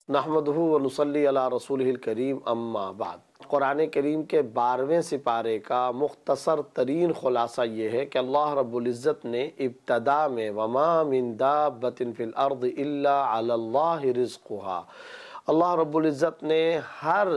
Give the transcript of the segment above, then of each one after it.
نحمدہ و نصلی علی رسولہ الکریم اما بعد۔ قرآن کریم کے 12ویں سپارے کا مختصر ترین خلاصہ یہ ہے کہ اللہ رب العزت نے ابتدا میں وما من دابۃ فی الارض الا علی اللہ رزقھا، اللہ رب العزت نے ہر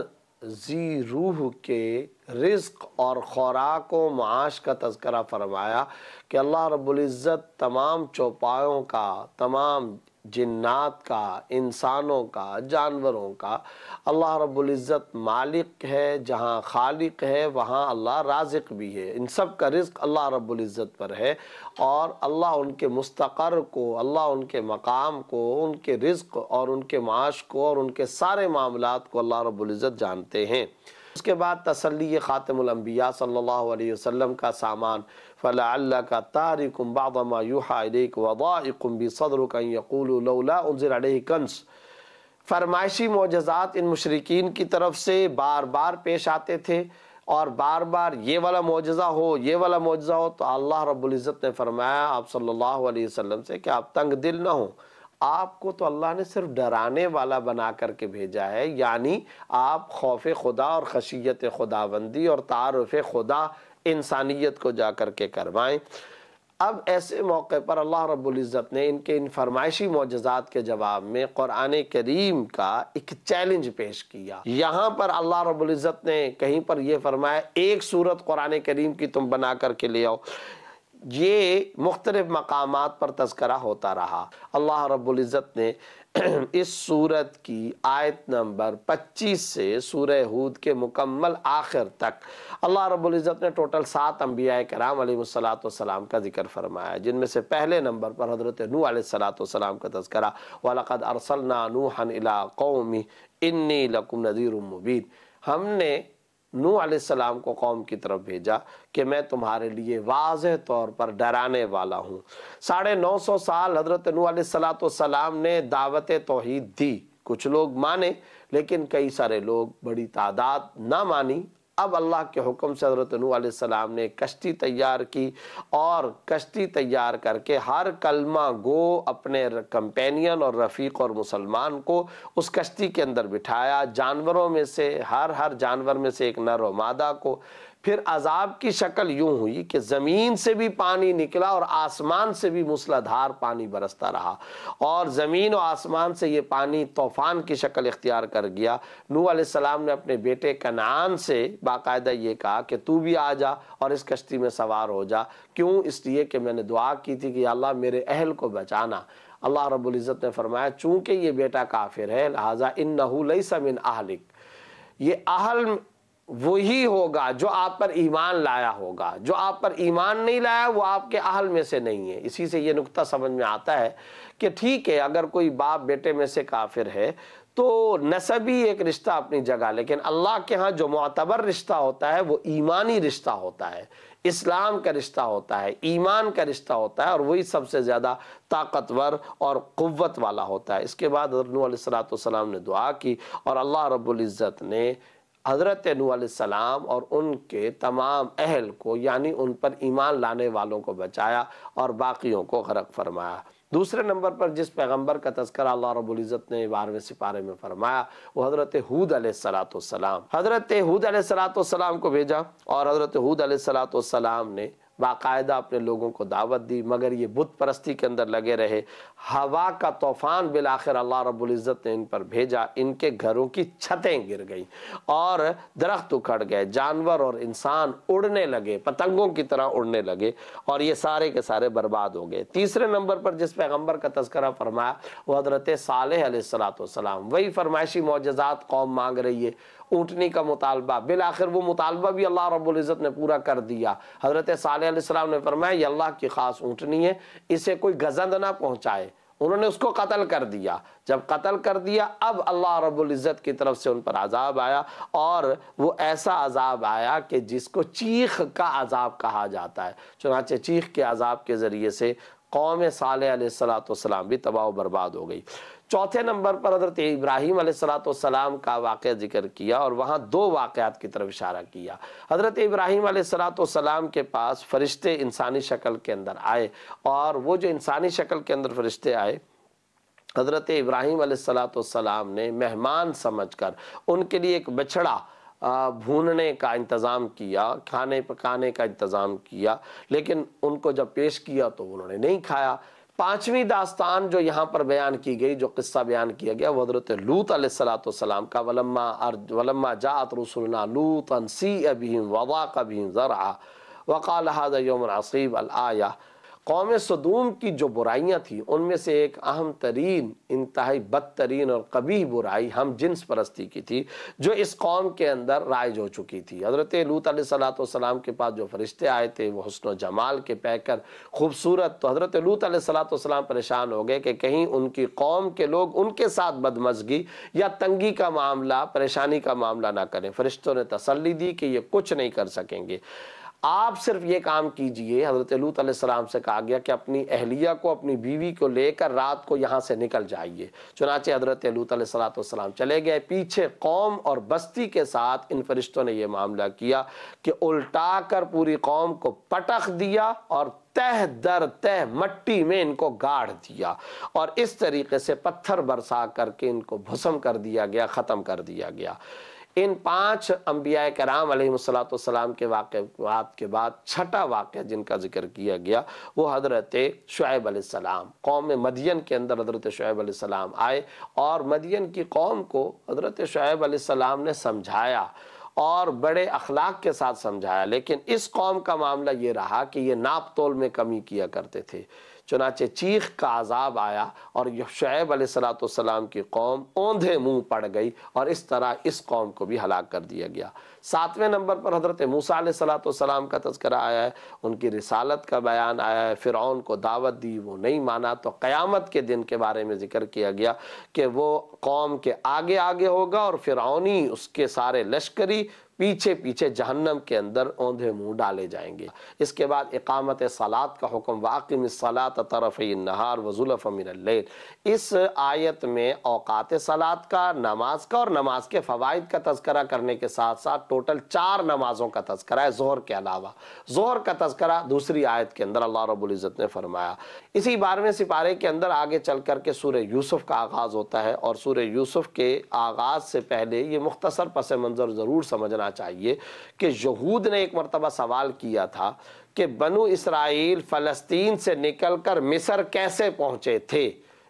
ذی روح کے رزق اور خوراک و معاش کا تذکرہ فرمایا کہ اللہ رب العزت تمام چوپایوں کا، تمام جنات کا، انسانوں کا، جانوروں کا اللہ رب العزت مالک ہے۔ جہاں خالق ہے وہاں اللہ رازق بھی ہے، ان سب کا رزق اللہ رب العزت پر ہے، اور اللہ ان کے مستقر کو، اللہ ان کے مقام کو، ان کے رزق اور ان کے معاش کو اور ان کے سارے معاملات کو اللہ رب العزت جانتے ہیں۔ اس کے بعد تسلی خاتم الانبیاء صلی اللہ علیہ وسلم کا سامان فَلَعَلَّكَ تَارِكٌ بَعْضَ مَا يُوحَىٰ إِلَيْكَ وَضَائِقٌ بِصَدْرِكَ أَن يَقُولُوا لَوْلَا أُنزِلَ عَلَيْهِ كَنزٌ۔ فرمائشی معجزات ان مشرکین کی طرف سے بار بار پیش آتے تھے، اور بار بار یہ والا معجزہ ہو، یہ والا معجزہ ہو، تو اللہ رب العزت نے فرمایا آپ صلی اللہ علیہ وسلم سے کہ آپ تنگ دل نہ ہوں، آپ کو تو اللہ نے صرف ڈرانے والا بنا کر کے بھیجا ہے، یعنی آپ خوف خدا اور خشیت خداوندی اور تعارف خدا انسانیت کو جا کر کے کروائیں۔ اب ایسے موقع پر اللہ رب العزت نے ان فرمائشی معجزات کے جواب میں قرآن کریم کا ایک چیلنج پیش کیا۔ یہاں پر اللہ رب العزت نے کہیں پر یہ فرمایا ایک سورت قرآن کریم کی تم بنا کر کے لے آؤ، یہ مختلف مقامات پر تذکرہ ہوتا رہا۔ اللہ رب العزت نے اس سورت کی آیت نمبر 25 سے سورہ ہود کے مکمل آخر تک اللہ رب العزت نے ٹوٹل 7 انبیاء کرام علیہ السلام کا ذکر فرمایا، جن میں سے پہلے نمبر پر حضرت نوح علیہ السلام کا تذکرہ، وَلَقَدْ أَرْسَلْنَا نُوحًا إِلَىٰ قَوْمِهِ إِنِّي لَكُمْ نَذِيرٌ مُّبِينٌ۔ ہم نے نوح علیہ السلام کو قوم کی طرف بھیجا کہ میں تمہارے لیے واضح طور پر ڈرانے والا ہوں۔ 950 سال حضرت نوح علیہ السلام نے دعوت توحید دی، کچھ لوگ مانے لیکن کئی سارے لوگ، بڑی تعداد نہ مانی۔ اب اللہ کے حکم سے حضرت نوح علیہ السلام نے کشتی تیار کی، اور کشتی تیار کر کے ہر کلمہ گو اپنے کمپینین اور رفیق اور مسلمان کو اس کشتی کے اندر بٹھایا، جانوروں میں سے ہر جانور میں سے ایک نر و مادہ کو۔ پھر عذاب کی شکل یوں ہوئی کہ زمین سے بھی پانی نکلا اور آسمان سے بھی موسلادھار پانی برستا رہا، اور زمین و آسمان سے یہ پانی طوفان کی شکل اختیار کر گیا۔ نوح علیہ السلام نے اپنے بیٹے کنعان سے باقاعدہ یہ کہا کہ تو بھی آ جا اور اس کشتی میں سوار ہو جا، کیوں؟ اس لیے کہ میں نے دعا کی تھی کہ یا اللہ میرے اہل کو بچانا۔ اللہ رب العزت نے فرمایا چونکہ یہ بیٹا کافر ہے لہذا انہ لیس من اہلک، یہ اہل وہی ہوگا جو آپ پر ایمان لایا ہوگا، جو آپ پر ایمان نہیں لایا وہ آپ کے اہل میں سے نہیں ہے۔ اسی سے یہ نقطہ سمجھ میں آتا ہے کہ ٹھیک ہے اگر کوئی باپ بیٹے میں سے کافر ہے تو نسبی ایک رشتہ اپنی جگہ، لیکن اللہ کے ہاں جو معتبر رشتہ ہوتا ہے وہ ایمانی رشتہ ہوتا ہے، اسلام کا رشتہ ہوتا ہے، ایمان کا رشتہ ہوتا ہے، اور وہی سب سے زیادہ طاقتور اور قوت والا ہوتا ہے۔ اس کے بعد حضرت نوح علیہ السلام نے دعا کی، اور اللہ رب العزت نے حضرت نوح علیہ السلام اور ان کے تمام اہل کو، یعنی ان پر ایمان لانے والوں کو بچایا اور باقیوں کو غرق فرمایا۔ دوسرے نمبر پر جس پیغمبر کا تذکرہ اللہ رب العزت نے 12ویں سپارے میں فرمایا وہ حضرت ہود علیہ السلام۔ حضرت ہود علیہ السلام کو بھیجا، اور حضرت ہود علیہ السلام نے باقاعدہ اپنے لوگوں کو دعوت دی، مگر یہ بت پرستی کے اندر لگے رہے۔ ہوا کا طوفان بالآخر اللہ رب العزت نے ان پر بھیجا، ان کے گھروں کی چھتیں گر گئیں اور درخت اکھڑ گئے، جانور اور انسان اڑنے لگے، پتنگوں کی طرح اڑنے لگے، اور یہ سارے کے سارے برباد ہو گئے۔ تیسرے نمبر پر جس پیغمبر کا تذکرہ فرمایا وہ حضرت صالح علیہ السلام۔ وہی فرمائشی معجزات قوم مانگ رہی ہے، اونٹنی کا مطالبہ، بالآخر وہ مطالبہ بھی اللہ رب العزت نے پورا کر دیا۔ حضرت صالح علیہ السلام نے فرمایا یہ اللہ کی خاص اونٹنی ہے، اسے کوئی گزند نہ پہنچائے۔ انہوں نے اس کو قتل کر دیا۔ جب قتل کر دیا اب اللہ رب العزت کی طرف سے ان پر عذاب آیا، اور وہ ایسا عذاب آیا کہ جس کو چیخ کا عذاب کہا جاتا ہے۔ چنانچہ چیخ کے عذاب کے ذریعے سے قوم صالح علیہ السلام بھی تباہ و برباد ہو گئی۔ چوتھے نمبر پر حضرت ابراہیم علیہ السلام کا واقعہ ذکر کیا، اور وہاں 2 واقعات کی طرف اشارہ کیا۔ حضرت ابراہیم علیہ السلام کے پاس فرشتے انسانی شکل کے اندر آئے، اور وہ جو انسانی شکل کے اندر فرشتے آئے حضرت ابراہیم علیہ السلام نے مہمان سمجھ کر ان کے لیے ایک بچڑا بھوننے کا انتظام کیا، کھانے پکانے کا انتظام کیا، لیکن ان کو جب پیش کیا تو انہوں نے نہیں کھایا۔ پانچویں داستان جو یہاں پر بیان کی گئی، جو قصہ بیان کیا گیا، وہ حضرت لوط علیہ السلام کا، ولما جاءت رسلنا لوطا سیء بهم وضاق بهم ذرعا وقال هذا يوم عصیب الآیہ۔ قوم سدوم کی جو برائیاں تھیں ان میں سے ایک اہم ترین، انتہائی بدترین اور قبیح برائی ہم جنس پرستی کی تھی، جو اس قوم کے اندر رائج ہو چکی تھی۔ حضرت لوط علیہ السلام کے پاس جو فرشتے آئے تھے وہ حسن و جمال کے پہ کر خوبصورت، تو حضرت لوط علیہ السلام پریشان ہو گئے کہ کہیں ان کی قوم کے لوگ ان کے ساتھ بدمزگی یا تنگی کا معاملہ، پریشانی کا معاملہ نہ کریں۔ فرشتوں نے تسلی دی کہ یہ کچھ نہیں کر سکیں گے، آپ صرف یہ کام کیجئے۔ حضرت لوط علیہ السلام سے کہا گیا کہ اپنی اہلیہ کو، اپنی بیوی کو لے کر رات کو یہاں سے نکل جائیے۔ چنانچہ حضرت لوط علیہ السلام چلے گئے، پیچھے قوم اور بستی کے ساتھ ان فرشتوں نے یہ معاملہ کیا کہ الٹا کر پوری قوم کو پٹخ دیا اور تہ در تہ مٹی میں ان کو گاڑ دیا، اور اس طریقے سے پتھر برسا کر کے ان کو بھسم کر دیا گیا، ختم کر دیا گیا۔ ان 5 انبیاء کرام علیہ السلام کے واقعات کے بعد چھٹا واقعہ جن کا ذکر کیا گیا وہ حضرت شعیب علیہ السلام۔ قوم مدین کے اندر حضرت شعیب علیہ السلام آئے اور مدین کی قوم کو حضرت شعیب علیہ السلام نے سمجھایا اور بڑے اخلاق کے ساتھ سمجھایا، لیکن اس قوم کا معاملہ یہ رہا کہ یہ ناپ تول میں کمی کیا کرتے تھے۔ چنانچہ چیخ کا عذاب آیا اور شعیب علیہ السلام کی قوم اوندھے منہ پڑ گئی، اور اس طرح اس قوم کو بھی ہلاک کر دیا گیا۔ 7ویں نمبر پر حضرت موسیٰ علیہ السلام کا تذکرہ آیا ہے، ان کی رسالت کا بیان آیا ہے۔ فرعون کو دعوت دی، وہ نہیں مانا، تو قیامت کے دن کے بارے میں ذکر کیا گیا کہ وہ قوم کے آگے آگے ہوگا اور فرعونی اس کے سارے لشکری پیچھے پیچھے جہنم کے اندر اوندھے منہ ڈالے جائیں گے۔ اس کے بعد اقامت صلاۃ کا حکم، واقم الصلاۃ طرفی النہار وزلفا من اللیل۔ اس آیت میں اوقات صلاۃ کا، نماز کا اور نماز کے فوائد کا تذکرہ کرنے کے ساتھ ساتھ ٹوٹل 4 نمازوں کا تذکرہ ہے ظہر کے علاوہ۔ ظہر کا تذکرہ دوسری آیت کے اندر اللہ رب العزت نے فرمایا۔ اسی 12ویں سپارے کے اندر آگے چل کر کے سورہ یوسف کا آغاز ہوتا ہے، اور سورہ یوسف کے آغاز سے پہلے یہ مختصر پس منظر ضرور سمجھنا چاہیے کہ یہود نے ایک مرتبہ سوال کیا تھا کہ بنو اسرائیل فلسطین سے نکل کر مصر کیسے پہنچے تھے۔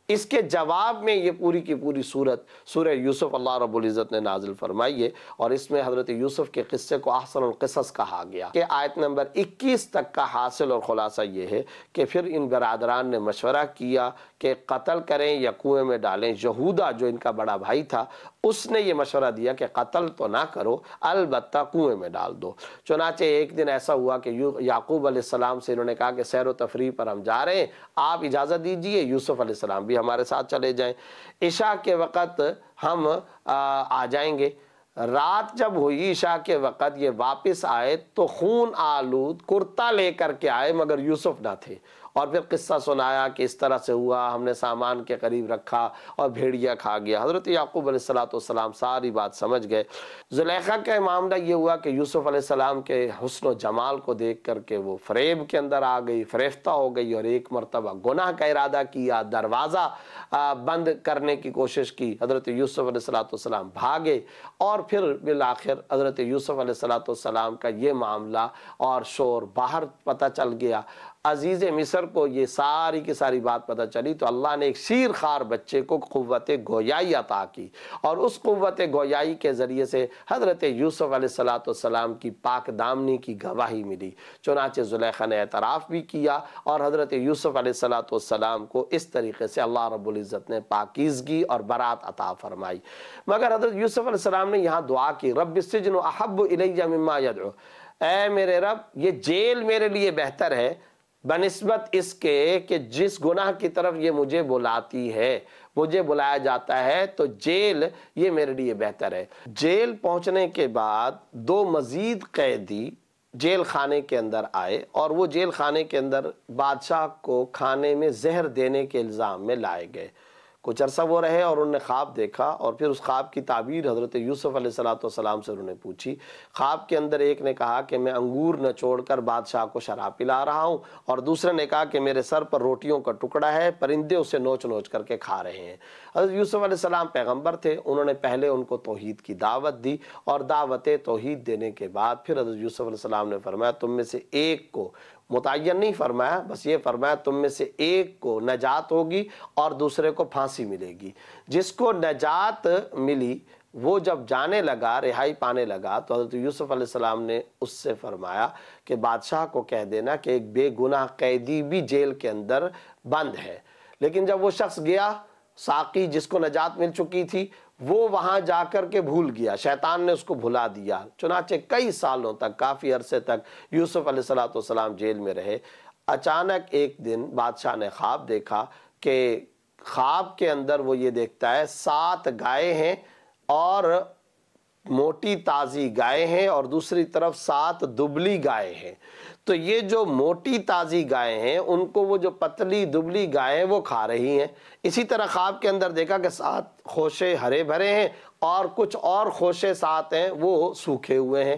اس کے جواب میں یہ پوری کی پوری سورت سورہ یوسف اللہ رب العزت نے نازل فرمائی ہے، اور اس میں حضرت یوسف کے قصے کو احسن القصص کہا گیا کہ آیت نمبر 21 تک کا حاصل اور خلاصہ یہ ہے کہ پھر ان برادران نے مشورہ کیا کہ قتل کریں یا کنویں میں ڈالیں۔ یہودا جو ان کا بڑا بھائی تھا اس نے یہ مشورہ دیا کہ قتل تو نہ کرو، البتہ کنویں میں ڈال دو۔ چنانچہ ایک دن ایسا ہوا کہ یعقوب علیہ السلام سے انہوں نے کہا کہ سیر و تفریح پر ہم جا رہے ہیں، آپ اجازت دیجئے یوسف علیہ السلام بھی ہمارے ساتھ چلے جائیں، عشاء کے وقت ہم آ جائیں گے۔ رات جب ہوئی عشاء کے وقت یہ واپس آئے تو خون آلود کرتا لے کر کے آئے، مگر یوسف نہ تھے، اور پھر قصہ سنایا کہ اس طرح سے ہوا، ہم نے سامان کے قریب رکھا اور بھیڑیا کھا گیا۔ حضرت یعقوب علیہ السلام ساری بات سمجھ گئے۔ زلیخا کا معاملہ یہ ہوا کہ یوسف علیہ السلام کے حسن و جمال کو دیکھ کر کے وہ فریب کے اندر آ گئی، فریفتہ ہو گئی، اور ایک مرتبہ گناہ کا ارادہ کیا، دروازہ بند کرنے کی کوشش کی۔ حضرت یوسف علیہ السلام بھاگے، اور پھر بالآخر حضرت یوسف علیہ السلام کا یہ معاملہ اور شور باہر پتہ چل گیا۔ عزیز مصر کو یہ ساری کی ساری بات پتہ چلی، تو اللہ نے ایک شیر خوار بچے کو قوت گویائی عطا کی، اور اس قوت گویائی کے ذریعے سے حضرت یوسف علیہ السلام کی پاک دامنی کی گواہی ملی۔ چنانچہ زلیخا نے اعتراف بھی کیا، اور حضرت یوسف علیہ السلام کو اس طریقے سے اللہ رب العزت نے پاکیزگی اور برات عطا فرمائی۔ مگر حضرت یوسف علیہ السلام نے یہاں دعا کی، رب السجن احب الی مما یدعو، اے میرے رب یہ جیل میرے لیے بہتر ہے بنسبت اس کے کہ جس گناہ کی طرف یہ مجھے بلاتی ہے، مجھے بلایا جاتا ہے، تو جیل یہ میرے لیے بہتر ہے۔ جیل پہنچنے کے بعد 2 مزید قیدی جیل خانے کے اندر آئے، اور وہ جیل خانے کے اندر بادشاہ کو کھانے میں زہر دینے کے الزام میں لائے گئے۔ کچھ عرصہ وہ رہے اور انہوں نے خواب دیکھا، اور پھر اس خواب کی تعبیر حضرت یوسف علیہ السلام سے انہوں نے پوچھی۔ خواب کے اندر ایک نے کہا کہ میں انگور نچوڑ کر بادشاہ کو شراب پلا رہا ہوں، اور دوسرے نے کہا کہ میرے سر پر روٹیوں کا ٹکڑا ہے، پرندے اسے نوچ نوچ کر کے کھا رہے ہیں۔ حضرت یوسف علیہ السلام پیغمبر تھے، انہوں نے پہلے ان کو توحید کی دعوت دی، اور دعوت توحید دینے کے بعد پھر حضرت یوسف علیہ السلام نے فرمایا تم میں سے ایک کو، متعین نہیں فرمایا، بس یہ فرمایا تم میں سے ایک کو نجات ہوگی اور دوسرے کو پھانسی ملے گی۔ جس کو نجات ملی وہ جب جانے لگا، رہائی پانے لگا، تو حضرت یوسف علیہ السلام نے اس سے فرمایا کہ بادشاہ کو کہہ دینا کہ ایک بے گناہ قیدی بھی جیل کے اندر بند ہے۔ لیکن جب وہ شخص گیا، ساقی جس کو نجات مل چکی تھی، وہ وہاں جا کر کے بھول گیا، شیطان نے اس کو بھلا دیا۔ چنانچہ کئی سالوں تک، کافی عرصے تک یوسف علیہ السلام جیل میں رہے۔ اچانک ایک دن بادشاہ نے خواب دیکھا کہ خواب کے اندر وہ یہ دیکھتا ہے 7 گائے ہیں اور موٹی تازی گائے ہیں، اور دوسری طرف 7 دبلی گائے ہیں۔ تو یہ جو موٹی تازی گائے ہیں ان کو وہ جو پتلی دبلی گائے وہ کھا رہی ہیں۔ اسی طرح خواب کے اندر دیکھا کہ 7 خوشے ہرے بھرے ہیں اور کچھ اور خوشے 7 ہیں وہ سوکھے ہوئے ہیں۔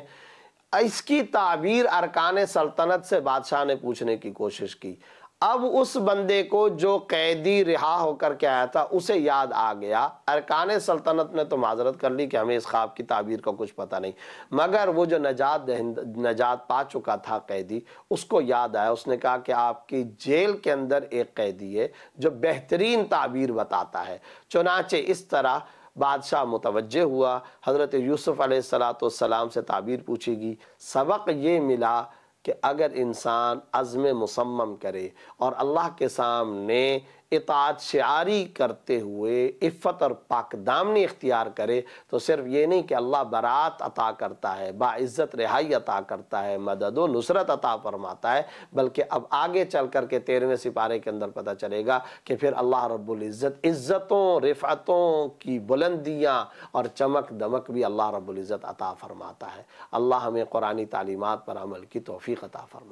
اس کی تعبیر ارکان سلطنت سے بادشاہ نے پوچھنے کی کوشش کی۔ اب اس بندے کو جو قیدی رہا ہو کر کے آیا تھا اسے یاد آ گیا۔ ارکان سلطنت نے تو معذرت کر لی کہ ہمیں اس خواب کی تعبیر کا کچھ پتہ نہیں، مگر وہ جو نجات پا چکا تھا قیدی، اس کو یاد آیا۔ اس نے کہا کہ آپ کی جیل کے اندر ایک قیدی ہے جو بہترین تعبیر بتاتا ہے۔ چنانچہ اس طرح بادشاہ متوجہ ہوا، حضرت یوسف علیہ السلام سے تعبیر پوچھے گی۔ سبق یہ ملا کہ اگر انسان عزم مصمم کرے اور اللہ کے سامنے اطاعت شعاری کرتے ہوئے عفت اور پاک دامنی اختیار کرے، تو صرف یہ نہیں کہ اللہ برات عطا کرتا ہے، باعزت رہائی عطا کرتا ہے، مدد و نصرت عطا فرماتا ہے، بلکہ اب آگے چل کر کے 13ویں سپارے کے اندر پتہ چلے گا کہ پھر اللہ رب العزت عزتوں، رفعتوں کی بلندیاں اور چمک دمک بھی اللہ رب العزت عطا فرماتا ہے۔ اللہ ہمیں قرآنی تعلیمات پر عمل کی توفیق عطا فرمائے۔